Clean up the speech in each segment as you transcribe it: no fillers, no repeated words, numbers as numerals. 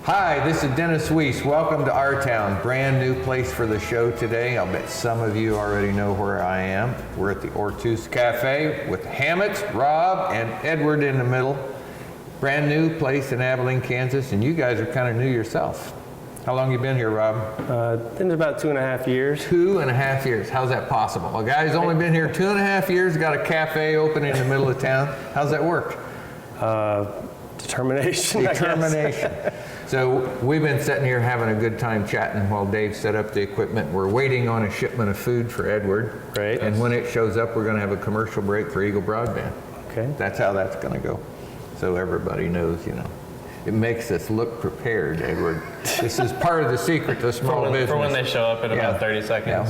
Hi, this is Dennis Weiss. Welcome to our town. Brand new place for the show today. I'll bet some of you already know where I am. We're at the Ortus Cafe with Hammett, Rob, and Edward in the middle. Brand new place in Abilene, Kansas, and you guys are kind of new yourself. How long you been here, Rob? Been about 2.5 years. 2.5 years. How's that possible? A guy's only been here 2.5 years, got a cafe open in the middle of town. How's that work? Determination. Determination. So we've been sitting here having a good time chatting while Dave set up the equipment. We're waiting on a shipment of food for Edward. Right. And when it shows up, we're going to have a commercial break for Eagle Broadband. Okay. That's how that's going to go. So everybody knows, you know. It makes us look prepared, Edward. This is part of the secret to small business. For when they show up in about 30 seconds. Yeah,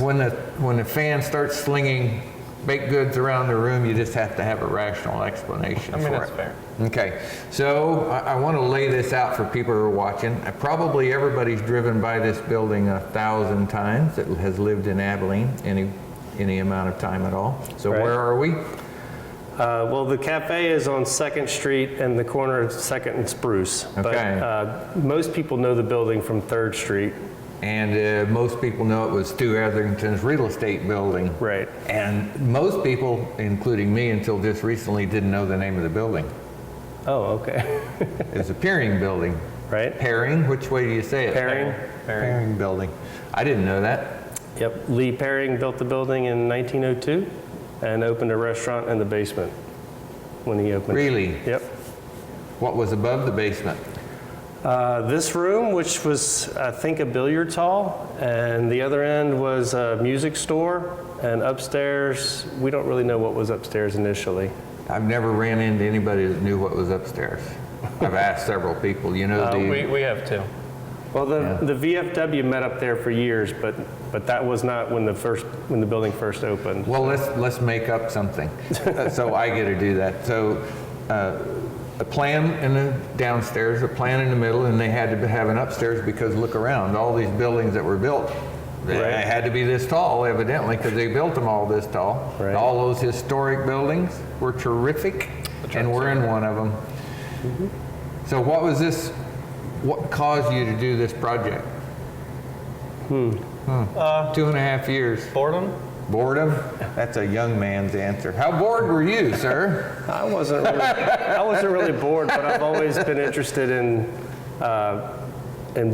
when the fan starts slinging baked goods around the room, you just have to have a rational explanation for it. That's fair. Okay, so I want to lay this out for people who are watching. Probably everybody's driven by this building 1,000 times that has lived in Abilene any amount of time at all. So Right. where are we? Well, the cafe is on 2nd Street and the corner of 2nd and Spruce. Okay. But most people know the building from 3rd Street. And most people know it was Stu Etherington's real estate building. Right. And most people, including me until just recently, didn't know the name of the building. Oh, okay. It's a Peering building. Right. Peering? Which way do you say it? Peering. Peering building. I didn't know that. Yep. Lee Peering built the building in 1902 and opened a restaurant in the basement when he opened. Really? Yep. What was above the basement? This room, which was, I think, a billiards hall, and the other end was a music store, and upstairs, we don't really know what was upstairs initially. I've never ran into anybody that knew what was upstairs. I've asked several people, you know. We have too. Well, the VFW met up there for years, but that was not when the building first opened. Well, let's make up something. So I get to do that. So a plan in the downstairs, a plan in the middle, and they had to have an upstairs because look around, all these buildings that were built, they had to be this tall, evidently, because they built them all this tall. Right. All those historic buildings were terrific, and we're in one of them. Mm-hmm. So what caused you to do this project? 2.5 years. Boredom? Boredom? That's a young man's answer. How bored were you, sir? I wasn't really bored, but I've always been interested in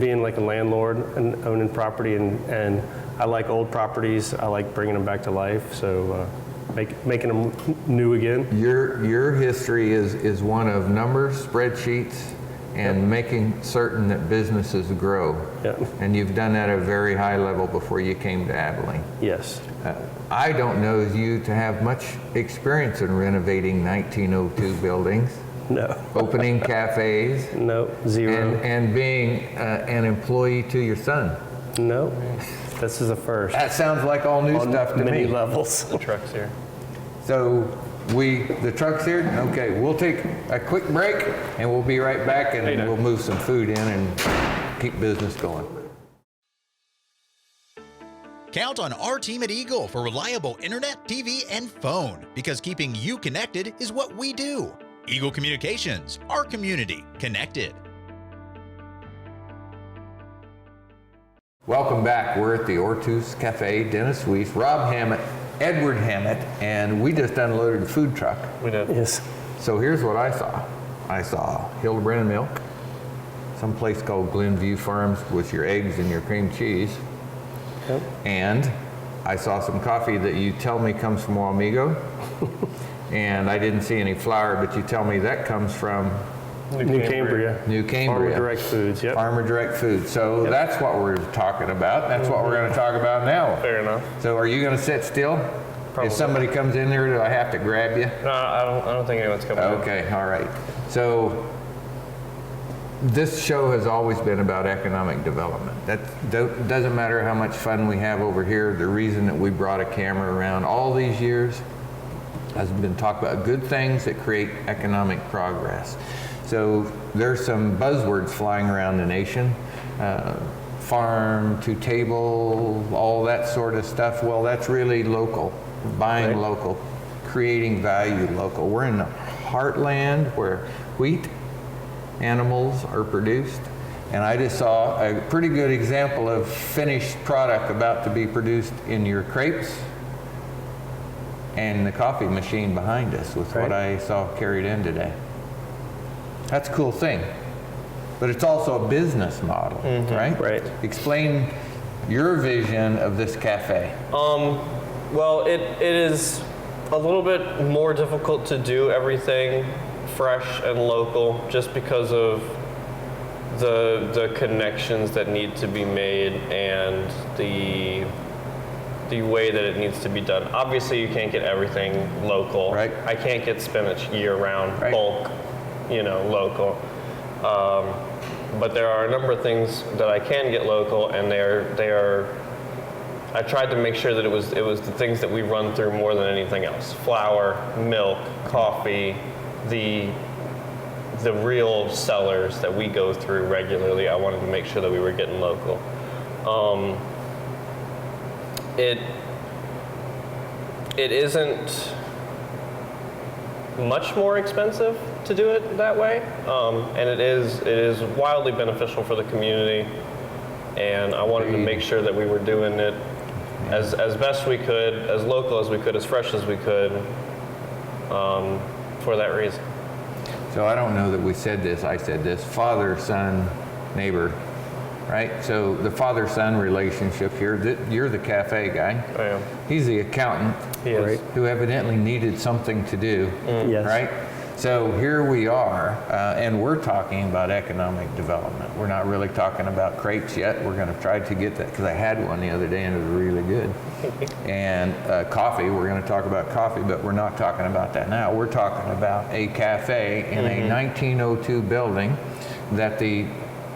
being like a landlord and owning property, and I like old properties. I like bringing them back to life, so making them new again. Your history is one of numbers, spreadsheets, and making certain that businesses grow. Yep. And you've done that at a very high level before you came to Abilene. Yes. I don't know you to have much experience in renovating 1902 buildings. No. Opening cafes. No, zero. And being an employee to your son. No, this is a first. That sounds like all new stuff to many me. levels. The truck's here. So the truck's here? Okay, we'll take a quick break and we'll be right back and we'll move some food in and keep business going. Count on our team at Eagle for reliable internet, TV, and phone, because keeping you connected is what we do. Eagle Communications, our community connected. Welcome back. We're at the Ortus Cafe, Dennis Weiss, Rob Hammett, Edward Hammett, and we just unloaded a food truck. We did. Yes. So here's what I saw. I saw Hildebrand milk, some place called Glenview Farms with your eggs and your cream cheese. Yep. And I saw some coffee that you tell me comes from Wamego. And I didn't see any flour, but you tell me that comes from New Cambria. New Cambria. Farmer Direct Foods, yep. Farmer Direct Foods. So that's what we're talking about. That's what we're going to talk about now. Fair enough. So are you going to sit still? Probably. If somebody comes in there, do I have to grab you? No, I don't think anyone's coming in. Okay, all right. So this show has always been about economic development. That doesn't matter how much fun we have over here. The reason that we brought a camera around all these years has been talk about good things that create economic progress. So there's some buzzwords flying around the nation. Farm to table, all that sort of stuff. Well, that's really local, buying local, creating value local. We're in the heartland where wheat, animals are produced, And I just saw a pretty good example of finished product about to be produced in your crepes and the coffee machine behind us with what I saw carried in today. That's a cool thing. But it's also a business model, right? Right. Explain your vision of this cafe. Well, it is a little bit more difficult to do everything fresh and local just because of the connections that need to be made and the way that it needs to be done. Obviously, you can't get everything local. Right. I can't get spinach year-round, bulk, local. But there are a number of things that I can get local, and they are. I tried to make sure that it was the things that we run through more than anything else: flour, milk, coffee, the real sellers that we go through regularly. I wanted to make sure that we were getting local. It isn't much more expensive to do it that way, and it is wildly beneficial for the community. And I wanted to make sure that we were doing it as best we could, as local as we could, as fresh as we could, for that reason. So I don't know that we said this, I said this, father, son, neighbor, right? So the father-son relationship here, you're the cafe guy. I am. He's the accountant. He is. Who evidently needed something to do, Yes. right? So here we are, and we're talking about economic development. We're not really talking about crepes yet. We're going to try to get that, because I had one the other day and it was really good. And coffee, we're going to talk about coffee, but we're not talking about that now. We're talking about a cafe in a 1902 building that the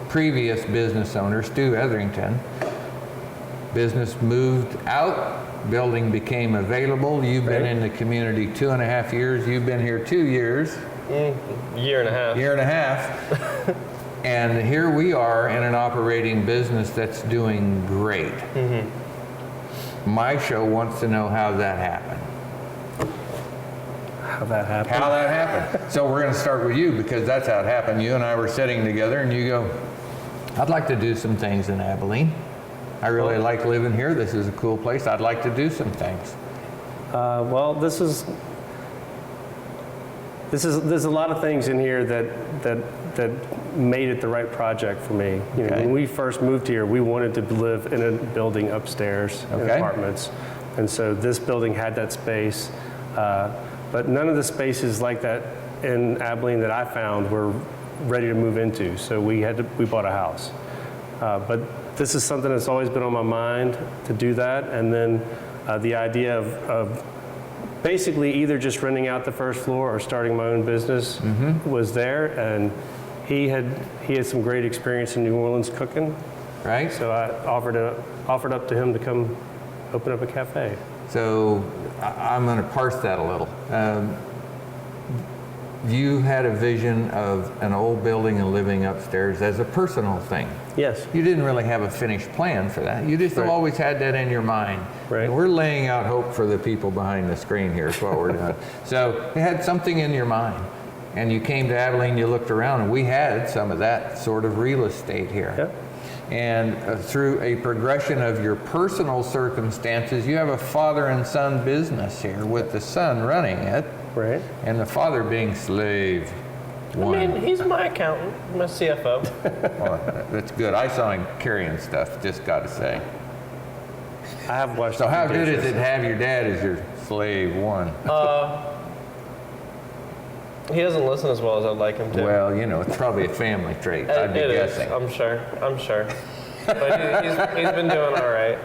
previous business owner, Stu Etherington, business moved out. Building became available. You've been in the community 2.5 years. You've been here 2 years. Year and a half. Year and a half. And here we are in an operating business that's doing great. My show wants to know how that happened. How that happened? How that happened. So we're going to start with you, because that's how it happened. You and I were sitting together and you go, I'd like to do some things in Abilene. I really like living here. This is a cool place. I'd like to do some things. Well, there's a lot of things in here that made it the right project for me. When we first moved here, we wanted to live in a building upstairs in apartments, and so this building had that space. But none of the spaces like that in Abilene that I found were ready to move into. So we bought a house. But this is something that's always been on my mind to do that. And then the idea of basically either just renting out the first floor or starting my own business was there. And he had some great experience in New Orleans cooking. Right. So I offered up to him to come open up a cafe. So I'm going to parse that a little. You had a vision of an old building and living upstairs as a personal thing. Yes. You didn't really have a finished plan for that. You just always had that in your mind. Right. And we're laying out hope for the people behind the screen here is what we're doing. So you had something in your mind. And you came to Abilene, you looked around, and we had some of that sort of real estate here. Yep. And through a progression of your personal circumstances, you have a father and son business here with the son running it. Right. And the father being slave one. I mean, he's my accountant, my CFO. Well, that's good. I saw him carrying stuff, just got to say. I have watched. So how good is it to have your dad as your slave one? He doesn't listen as well as I'd like him to. Well, it's probably a family trait, I'd be guessing. I'm sure. But he's been doing all right.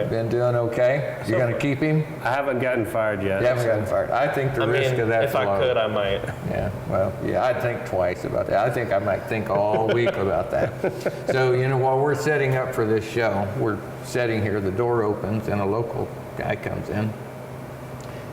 Been doing okay? You're going to keep him? I haven't gotten fired yet. You haven't gotten fired. I think the risk of that's if I low. could, I might. Yeah, well, yeah, I'd think twice about that. I think I might think all week about that. So, while we're setting up for this show, we're sitting here, the door opens and a local guy comes in.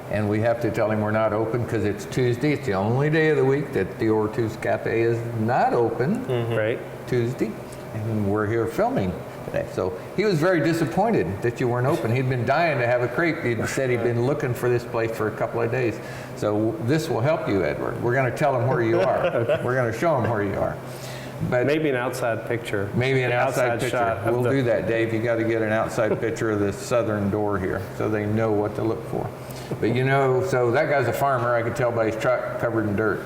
And we have to tell him we're not open because it's Tuesday. It's the only day of the week that the Ortus Cafe is not open. Right. Tuesday. And we're here filming today. So he was very disappointed that you weren't open. He'd been dying to have a crepe. He'd said he'd been looking for this place for a couple of days. So this will help you, Edward. We're going to tell him where you are. We're going to show him where you are. But maybe an outside picture. maybe an outside picture. shot of We'll the- do that, Dave. You got to get an outside picture of this southern door here so they know what to look for. But you know, so that guy's a farmer. I could tell by his truck covered in dirt.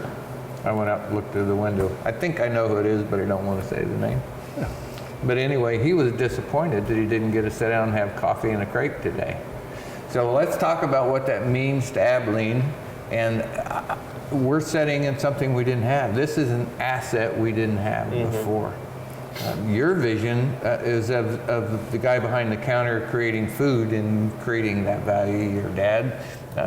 I went out and looked through the window. I think I know who it is, but I don't want to say the name. But anyway, he was disappointed that he didn't get to sit down and have coffee and a crepe today. So let's talk about what that means to Abilene. And we're setting in something we didn't have. This is an asset we didn't have before. Your vision is of the guy behind the counter creating food and creating that value. Your dad,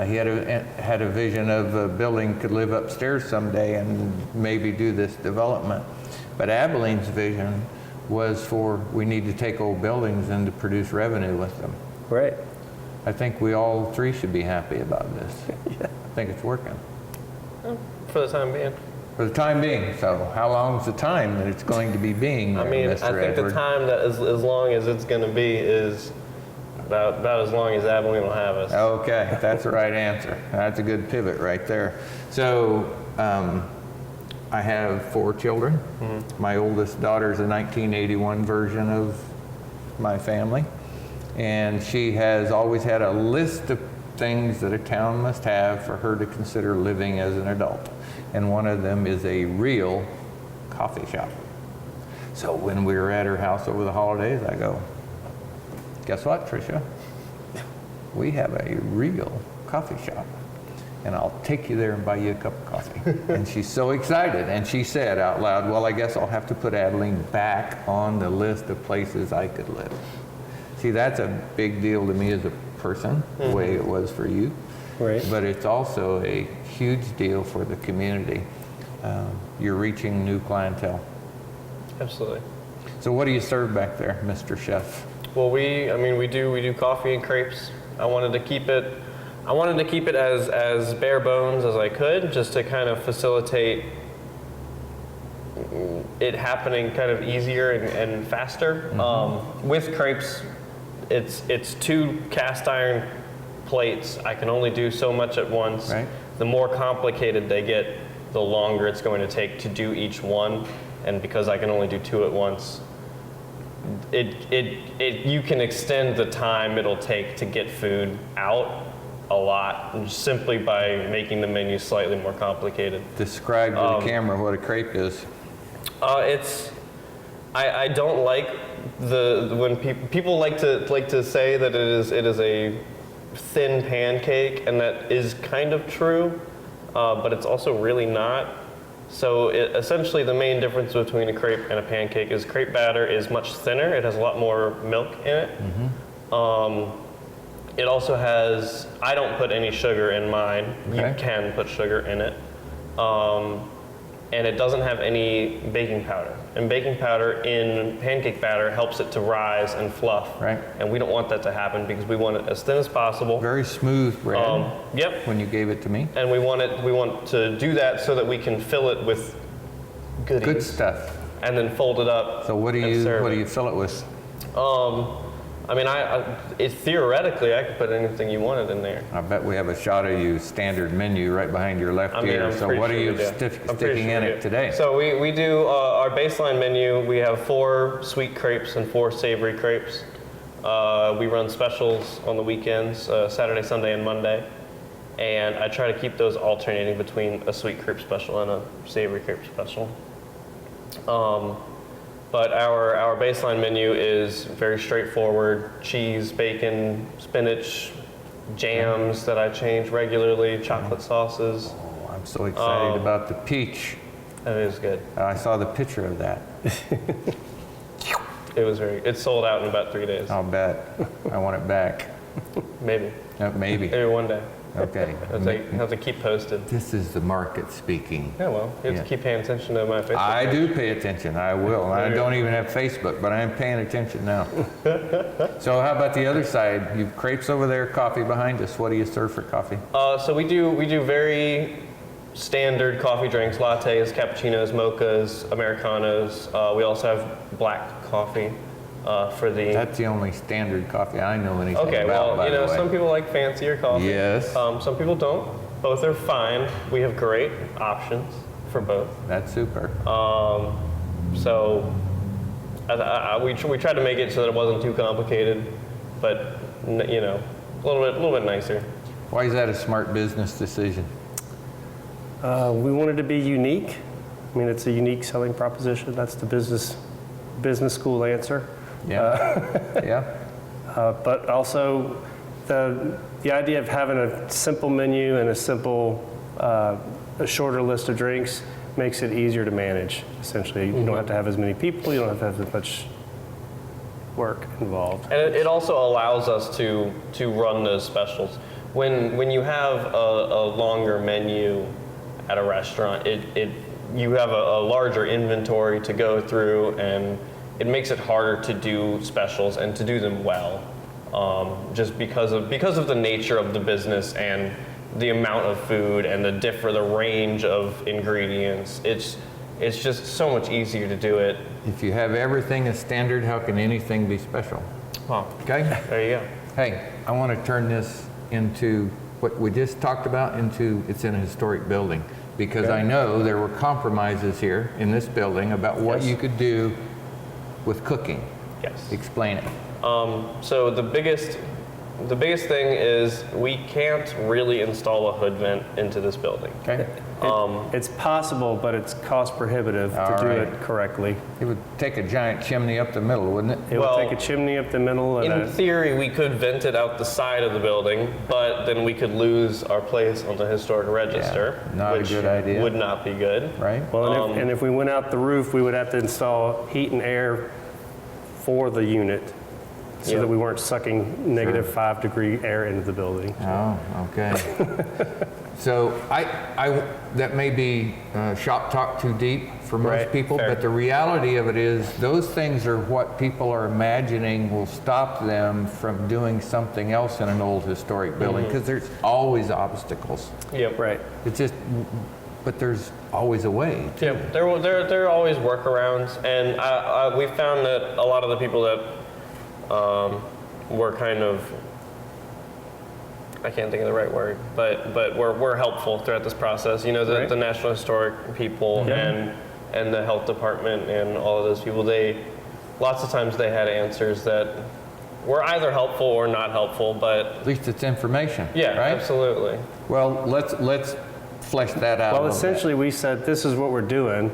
he had a vision of a building could live upstairs someday and maybe do this development. But Abilene's vision was for we need to take old buildings and to produce revenue with them. Right. I think we all three should be happy about this. Yeah. I think it's working. For the time being. For the time being. So how long is the time that it's going to be being there, I mean, Mr. I think Edward? the time that as long as it's going to be is about as long as Abilene will have us. Okay, that's the right answer. That's a good pivot right there. So I have 4 children. My oldest daughter's a 1981 version of my family. And she has always had a list of things that a town must have for her to consider living as an adult. And one of them is a real coffee shop. So when we were at her house over the holidays, I go, guess what, Tricia? We have a real coffee shop. And I'll take you there and buy you a cup of coffee. And she's so excited. And she said out loud, well, I guess I'll have to put Abilene back on the list of places I could live. See, that's a big deal to me as a person, the way it was for you. Right. But it's also a huge deal for the community. You're reaching new clientele. Absolutely. So what do you serve back there, Mr. Chef? Well, we do coffee and crepes. I wanted to keep it as bare bones as I could, just to kind of facilitate it happening kind of easier and faster. With crepes, it's 2 cast iron plates. I can only do so much at once. Right. The more complicated they get, the longer it's going to take to do each one. And because I can only do 2 at once, you can extend the time it'll take to get food out a lot simply by making the menu slightly more complicated. Describe to the camera what a crepe is. I don't like when people like to say that it is a thin pancake, and that is kind of true, but it's also really not. So essentially the main difference between a crepe and a pancake is crepe batter is much thinner. It has a lot more milk in it. It also has, I don't put any sugar in mine. Okay. You can put sugar in it. And it doesn't have any baking powder. And baking powder in pancake batter helps it to rise and fluff. Right. And we don't want that to happen because we want it as thin as possible. Very smooth bread Yep. when you gave it to me. And we want to do that so that we can fill it with goodies. Good stuff. And then fold it up. So what do and serve you it. fill it with? I mean, theoretically, I could put anything you wanted in there. I bet we have a shot of you standard menu right behind your left I mean, ear. I'm So pretty what are sure you we do. I'm pretty sticking sure in we it do. today? So we do our baseline menu. We have 4 sweet crepes and 4 savory crepes. We run specials on the weekends, Saturday, Sunday, and Monday. And I try to keep those alternating between a sweet crepe special and a savory crepe special. But our baseline menu is very straightforward: cheese, bacon, spinach, jams that I change regularly, chocolate sauces. Oh, I'm so excited about the peach. That is good. I saw the picture of that. It's sold out in about 3 days. I'll bet. I want it back. Maybe. Maybe. Maybe one day. Okay. Have to keep posted. This is the market speaking. Yeah, well, you have to keep paying attention to my Facebook I page. do pay attention. I will. I don't even have Facebook, but I am paying attention now. So how about the other side? You've crepes over there, coffee behind us. What do you serve for coffee? So we do very standard coffee drinks: lattes, cappuccinos, mochas, americanos. We also have black coffee for the. That's the only standard coffee I know anything Okay, about, well, by the way. some people like fancier coffee. Yes. Some people don't. Both are fine. We have great options for both. That's super. So we tried to make it so that it wasn't too complicated, but you know, a little bit nicer. Why is that a smart business decision? We wanted to be unique. I mean, it's a unique selling proposition. That's the business school answer. Yeah. Yeah. But also the idea of having a simple menu and a shorter list of drinks makes it easier to manage. Essentially, you don't have to have as many people. You don't have to have as much work involved. And it also allows us to run those specials. When you have a longer menu at a restaurant, you have a larger inventory to go through, and it makes it harder to do specials and to do them well, just because of the nature of the business and the amount of food and the range of ingredients. It's just so much easier to do it. If you have everything as standard, how can anything be special? Well, Okay? there you go. Hey, I want to turn this into what we just talked about it's in a historic building. Because I know there were compromises here in this building about what you could do with cooking. Yes. Explain it. So the biggest thing is we can't really install a hood vent into this building. Okay? It's possible, but it's cost prohibitive to do it correctly. It would take a giant chimney up the middle, wouldn't it? It Well, would take a chimney up the middle. And In theory, we could vent it out the side of the building, but then we could lose our place on the historic register, not a which good idea. would not be good. Right? well, and if we went out the roof, we would have to install heat and air for the unit so that we weren't sucking negative 5 degree air into the building. Oh, okay. So that may be shop talk too deep for most Right, people, fair. but the reality of it is those things are what people are imagining will stop them from doing something else in an old historic building, because there's always obstacles. Yep. Right. It's just, but there's always a way. Yeah, there are always workarounds, and we found that a lot of the people that were kind of, I can't think of the right word, but were helpful throughout this process. You know, the National Historic people and the health department and all of those people, lots of times they had answers that were either helpful or not helpful, but At least it's information. yeah, right? absolutely. Well, let's flesh that out. a Well, little bit. essentially, we said, this is what we're doing.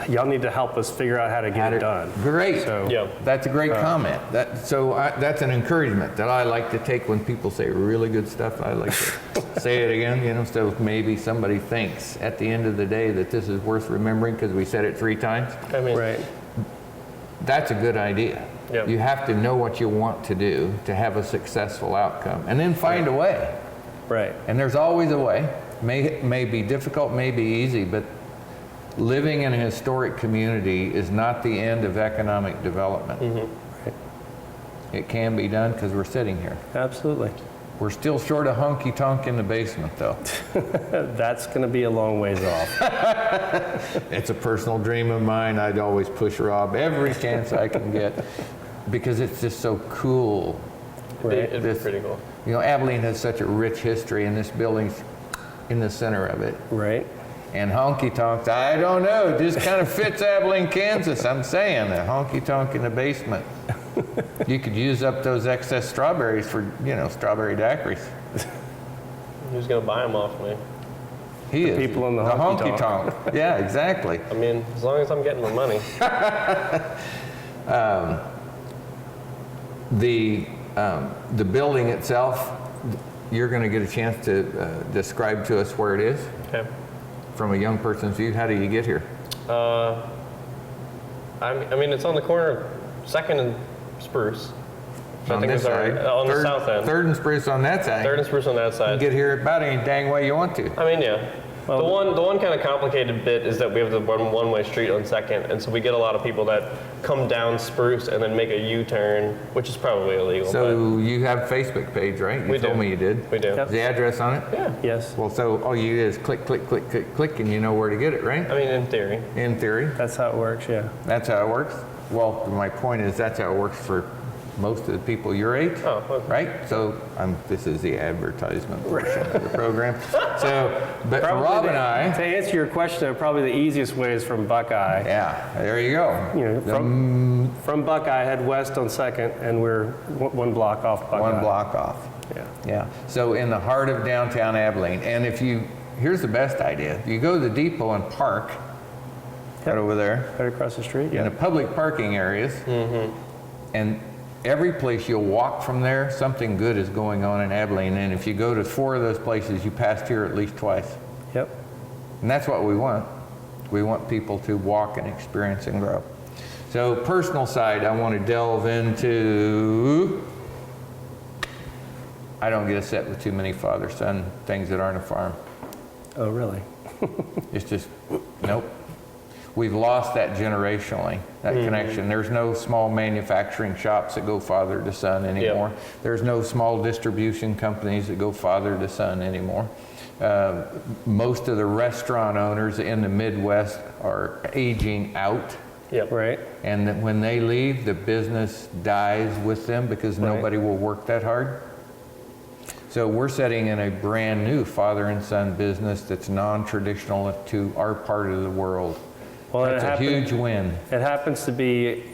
Y'all need to help us figure out how to get it done. Great. So, Yeah. That's a great comment. That's an encouragement that I like to take when people say really good stuff. I like to say it again, so maybe somebody thinks at the end of the day that this is worth remembering because we said it 3 times. I mean, right. That's a good idea. Yep. You have to know what you want to do to have a successful outcome, and then find a way. Right. And there's always a way. May be difficult, may be easy, but living in a historic community is not the end of economic development. Right. It can be done because we're sitting here. Absolutely. We're still short of honky tonk in the basement, though. That's going to be a long ways off. It's a personal dream of mine. I'd always push Rob every chance I can get because it's just so cool. it'd be pretty cool. Abilene has such a rich history, and this building's in the center of it. Right. And honky tonks, I don't know, it just kind of fits Abilene, Kansas. I'm saying a honky tonk in the basement. You could use up those excess strawberries for, strawberry daiquiris. Who's gonna buy them off me? He is. people in the honky honky tonk. Yeah, exactly. I mean, as long as I'm getting my money. The building itself, you're going to get a chance to describe to us where it is Okay. from a young person's view. How do you get here? I mean, it's on the corner of 2nd and Spruce. Which I On think this is side. on the south end. Third and Spruce on that side. 3rd and Spruce on that You side. can get here about any dang way you want to. I mean, yeah. The one kind of complicated bit is that we have the one-way street on 2nd, and so we get a lot of people that come down Spruce and then make a U-turn, which is probably illegal. So you have a Facebook page, right? You We told do. me you did. We do. Yep. Is the address on it? Yeah. Yes. Well, so all you do is click, click, click, click, click, and you know where to get it, right? I mean, in theory. In theory. That's how it works, yeah. That's how it works. Well, my point is that's how it works for most of the people your age. Oh, okay. Right? So this is the advertisement portion of the program. So, but Probably Rob and I, to answer your question, probably the easiest way is from Buckeye. yeah, there you go. You know, from Buckeye, head west on 2nd, and we're one block off Buckeye. One block off. Yeah. Yeah. So in the heart of downtown Abilene, and here's the best idea. You go to the depot and park right over there Right across the street. in Yeah. the public parking areas, and every place you'll walk from there, something good is going on in Abilene. And if you go to 4 of those places, you passed here at least twice. Yep. And that's what we want. We want people to walk and experience and grow. So personal side, I want to delve into, I don't get upset with too many father-son things that aren't a farm. Oh, really? It's just, nope. We've lost that generationally, that connection. There's no small manufacturing shops that go father to son anymore. Yep. There's no small distribution companies that go father to son anymore. Most of the restaurant owners in the Midwest are aging out. Yep. Right. And that when they leave, the business dies with them because Right. nobody will work that hard. So we're setting in a brand new father and son business that's non-traditional to our part of the world. Well, That's a huge win. It happens to be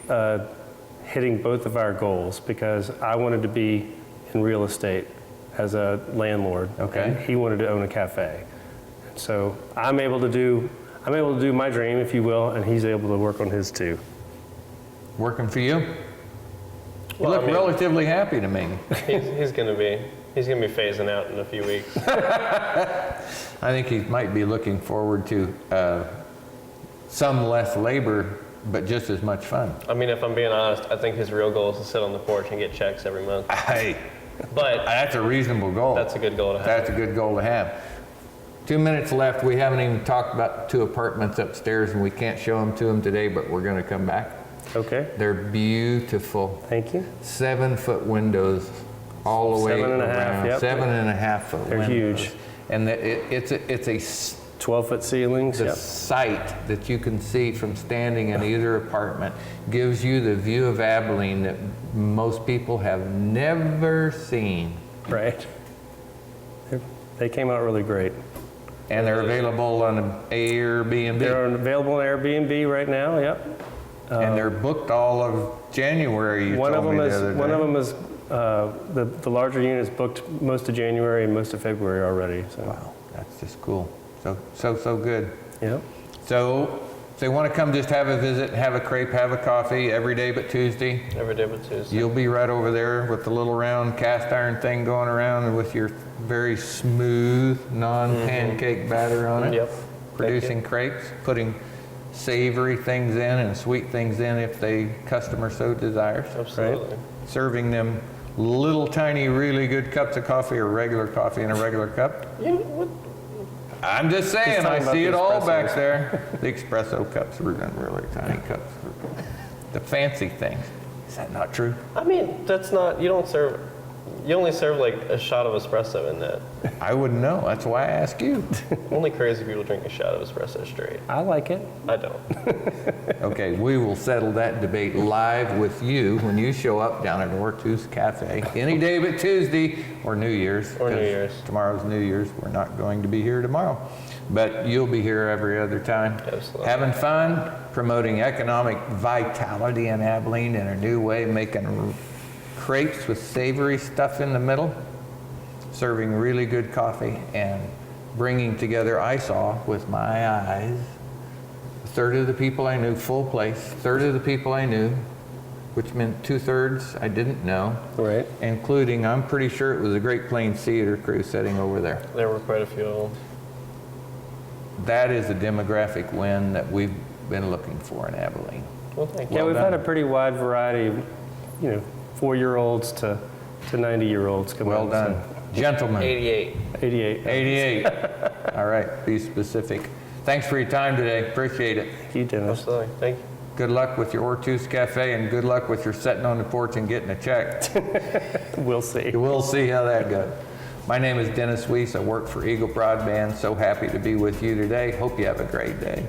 hitting both of our goals because I wanted to be in real estate as a landlord. Okay. And he wanted to own a cafe. So I'm able to do my dream, if you will, and he's able to work on his too. Working for you? You Well, look I mean- relatively happy to me. He's gonna be phasing out in a few weeks. I think he might be looking forward to some less labor, but just as much fun. I mean, if I'm being honest, I think his real goal is to sit on the porch and get checks every month. Hey, But that's a reasonable goal. that's a good goal to have. That's a good goal to have. 2 minutes left. We haven't even talked about 2 apartments upstairs, and we can't show them to them today, but we're going to come back. Okay. They're beautiful. Thank you. 7-foot windows all the way 7.5, around. yep. 7.5-foot They're windows. huge. And it's a 12-foot ceilings. the Yep. sight that you can see from standing in either apartment gives you the view of Abilene that most people have never seen. Right. They came out really great. And they're available on Airbnb. They're available on Airbnb right now. Yep. And they're booked all of January, you One of told me them the is other day. one of them is the larger unit is booked most of January and most of February already. So. Wow, that's just cool. So good. Yep. So if they want to come just have a visit, have a crepe, have a coffee every day but Tuesday, Every day but Tuesday. you'll be right over there with the little round cast iron thing going around and with your very smooth, non-pancake batter on it. Yep. Producing crepes, putting savory things in and sweet things in if the customer so desires. Absolutely. Serving them little tiny really good cups of coffee or regular coffee in a regular cup. You know what? I'm just saying, I talking about see the it all espressos. back there. The espresso cups are really tiny cups. The fancy things. Is that not true? I mean, that's not. You only serve like a shot of espresso in that. I wouldn't know. That's why I ask you. Only crazy people drink a shot of espresso straight. I like it. I don't. Okay, we will settle that debate live with you when you show up down at Ortus Cafe any day but Tuesday or New Year's. Or New 'cause Year's. Tomorrow's New Year's. We're not going to be here tomorrow, but you'll be here every other time. Absolutely. Having fun, promoting economic vitality in Abilene in a new way, making crepes with savory stuff in the middle, serving really good coffee, and bringing together, I saw with my eyes, a third of the people I knew, full place, third of the people I knew, which meant 2/3 I didn't know, Right. including, I'm pretty sure it was a Great Plains Theater crew sitting over there. There were quite a few of them. That is a demographic win that we've been looking for in Abilene. Well, thank you. Yeah, Well we've had done. a pretty wide variety of, 4-year-olds to 90-year-olds come Well out. done. Gentlemen. 88. So 88. 88. All right, be specific. Thanks for your time today. Appreciate it. Thank you, Dennis. Absolutely. Thank you. Good luck with your Ortus Cafe and good luck with your sitting on the porch and getting a check. We'll see. We'll see how that goes. My name is Dennis Weiss. I work for Eagle Broadband. So happy to be with you today. Hope you have a great day.